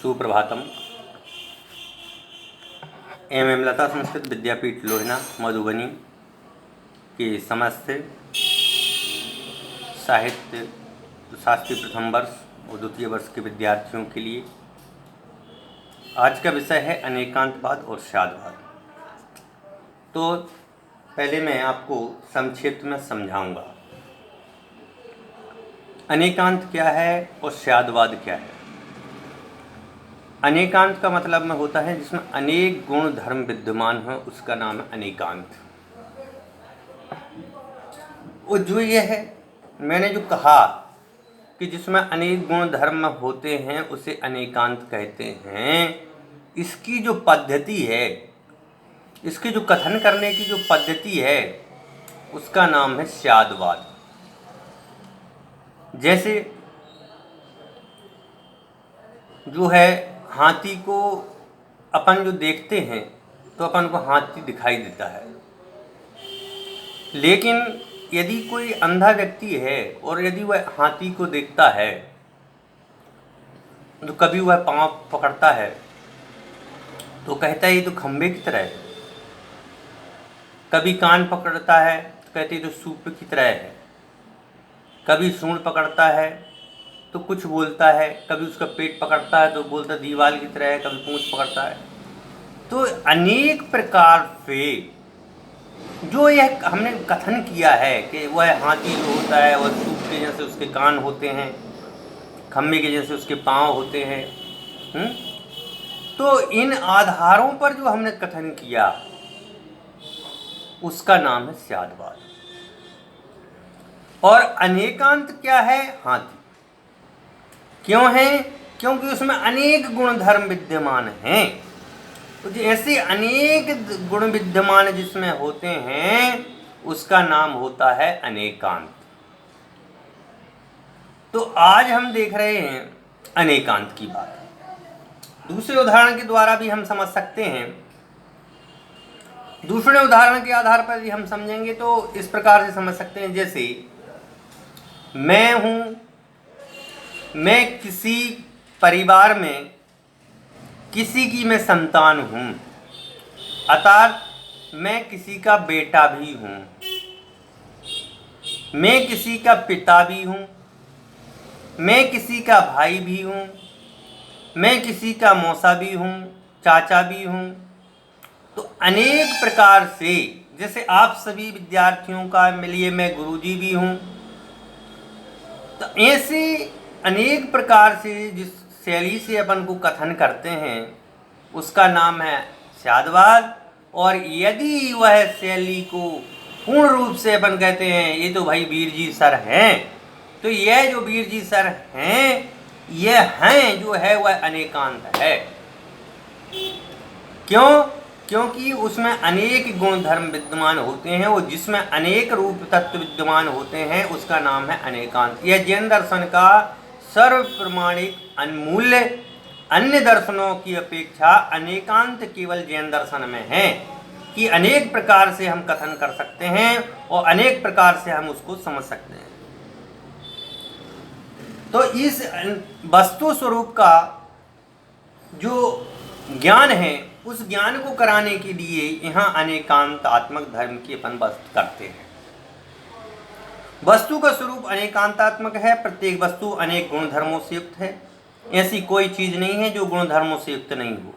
Suprabhatam. M लता संस्कृत विद्यापीठ लोहना मधुबनी के समस्त साहित्य शास्त्री प्रथम वर्ष और द्वितीय वर्ष के विद्यार्थियों के लिए आज का विषय है अनेकांतवाद और स्यादवाद। तो पहले मैं आपको संक्षिप्त में समझाऊंगा अनेकांत क्या है और स्यादवाद क्या है। अनेकांत का मतलब में होता है जिसमें अनेक गुण धर्म विद्यमान हो, उसका नाम है अनेकांत। और जो ये है मैंने जो कहा कि जिसमें अनेक गुण धर्म होते हैं उसे अनेकांत कहते हैं। इसकी जो पद्धति है, इसकी जो कथन करने की जो पद्धति है उसका नाम है स्यादवाद। जैसे जो है हाथी को अपन जो देखते हैं तो अपन को हाथी दिखाई देता है, लेकिन यदि कोई अंधा व्यक्ति है और यदि वह हाथी को देखता है तो कभी वह पाँव पकड़ता है तो कहता है ये तो खंबे की तरह है, कभी कान पकड़ता है तो कहते हैं तो सूप की तरह है, कभी सूंड पकड़ता है तो कुछ बोलता है, कभी उसका पेट पकड़ता है तो बोलता है दीवार की तरह है, कभी पूंछ पकड़ता है। तो अनेक प्रकार से जो यह हमने कथन किया है कि वह हाथी जो होता है वह सूप के जैसे उसके कान होते हैं, खम्बे के जैसे उसके पाँव होते हैं। तो इन आधारों पर जो हमने कथन किया उसका नाम है स्यादवाद। और अनेकांत क्या है? हाथी क्यों है? क्योंकि उसमें अनेक गुण धर्म विद्यमान हैं। तो ऐसे अनेक गुण विद्यमान जिसमें होते हैं उसका नाम होता है अनेकांत। तो आज हम देख रहे हैं अनेकांत की बात। दूसरे उदाहरण के द्वारा भी हम समझ सकते हैं। दूसरे उदाहरण के आधार पर भी हम समझेंगे तो इस प्रकार से समझ सकते हैं। जैसे मैं हूं, मैं किसी परिवार में किसी की मैं संतान हूं, अर्थात मैं किसी का बेटा भी हूं, मैं किसी का पिता भी हूं, मैं किसी का भाई भी हूं, मैं किसी का मौसा भी हूं, चाचा भी हूं। तो अनेक प्रकार से, जैसे आप सभी विद्यार्थियों का लिए मैं गुरुजी भी हूं। तो ऐसे अनेक प्रकार से जिस शैली से अपन को कथन करते हैं उसका नाम है स्यादवाद। और यदि वह शैली को पूर्ण रूप से अपन कहते हैं ये तो भाई वीर जी सर हैं, तो यह जो वीर जी सर हैं यह हैं जो है वह अनेकांत है। क्यों? क्योंकि उसमें अनेक गुण धर्म विद्यमान होते हैं और जिसमें अनेक रूप तत्व विद्यमान होते हैं उसका नाम है अनेकांत। यह जैन दर्शन का सर्व प्रमाणिक अनमूल्य अन्य दर्शनों की अपेक्षा अनेकांत केवल जैन दर्शन में है कि अनेक प्रकार से हम कथन कर सकते हैं और अनेक प्रकार से हम उसको समझ सकते हैं। तो इस वस्तु स्वरूप का जो ज्ञान है उस ज्ञान को कराने के लिए यहाँ अनेकांतात्मक धर्म की अपन बात करते हैं। वस्तु का स्वरूप अनेकांतात्मक है, प्रत्येक वस्तु अनेक गुण धर्मों से युक्त है। ऐसी कोई चीज नहीं है जो गुण धर्मों से युक्त नहीं हो।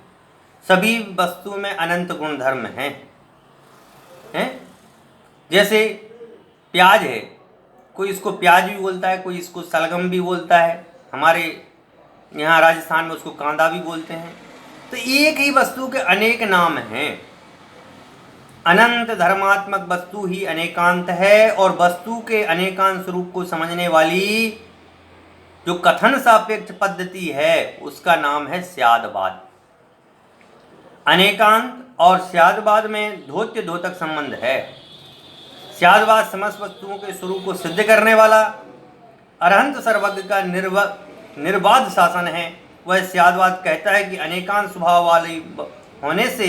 सभी वस्तु में अनंत गुण धर्म हैं। जैसे प्याज है, कोई इसको प्याज भी बोलता है, कोई इसको सलगम भी बोलता है, हमारे यहाँ राजस्थान में उसको कांदा भी बोलते हैं। तो एक ही वस्तु के अनेक नाम हैं। अनंत धर्मात्मक वस्तु ही अनेकांत है। और वस्तु के अनेकांत स्वरूप को समझने वाली जो कथन सापेक्ष पद्धति है उसका नाम है स्यादवाद। अनेकांत और स्यादवाद में धोत्य धोतक संबंध है। स्यादवाद समस्त वस्तुओं के स्वरूप को सिद्ध करने वाला अरहंत सर्वज्ञ का निर्बाध शासन है। वह स्यादवाद कहता है कि अनेकांत स्वभाव वाले होने से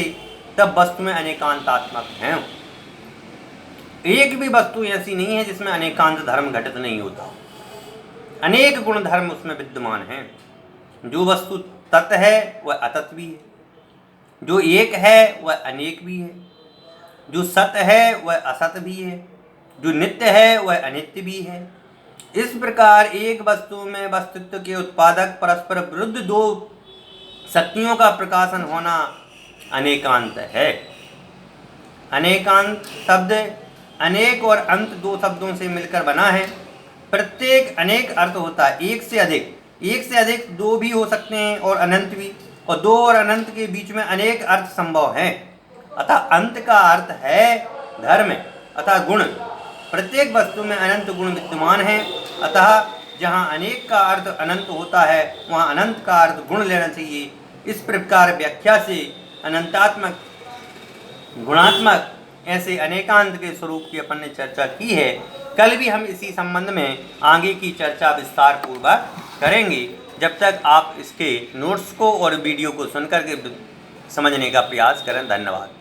तब वस्तु में अनेकांतात्मक हैं। एक भी वस्तु ऐसी नहीं है जिसमें अनेकांत धर्म घटित नहीं होता। अनेक गुण धर्म उसमें विद्यमान हैं। जो वस्तु तत् है वह अतत भी है, जो एक है वह अनेक भी है, जो सत है वह असत भी है, जो नित्य है वह अनित्य भी है। इस प्रकार एक वस्तु में वस्तुत्व के उत्पादक परस्पर विरुद्ध दो शक्तियों का प्रकाशन होना अनेकांत है। अनेकांत शब्द अनेक और अंत दो शब्दों से मिलकर बना है। प्रत्येक अनेक अर्थ होता है, एक से अधिक दो भी हो सकते हैं और अनंत भी, और दो और अनंत के बीच में अनेक अर्थ संभव हैं। अतः अंत का अर्थ है धर्म अतः गुण। प्रत्येक वस्तु में अनंत गुण विद्यमान हैं। अतः जहाँ अनेक का अर्थ अनंत होता है वहाँ अनंत का अर्थ गुण लेना चाहिए। इस प्रकार व्याख्या से अनंतात्मक, गुणात्मक, ऐसे अनेकांत के स्वरूप की अपन ने चर्चा की है। कल भी हम इसी संबंध में आगे की चर्चा विस्तार पूर्वक करेंगे। जब तक आप इसके नोट्स को और वीडियो को सुनकर के समझने का प्रयास करें। धन्यवाद।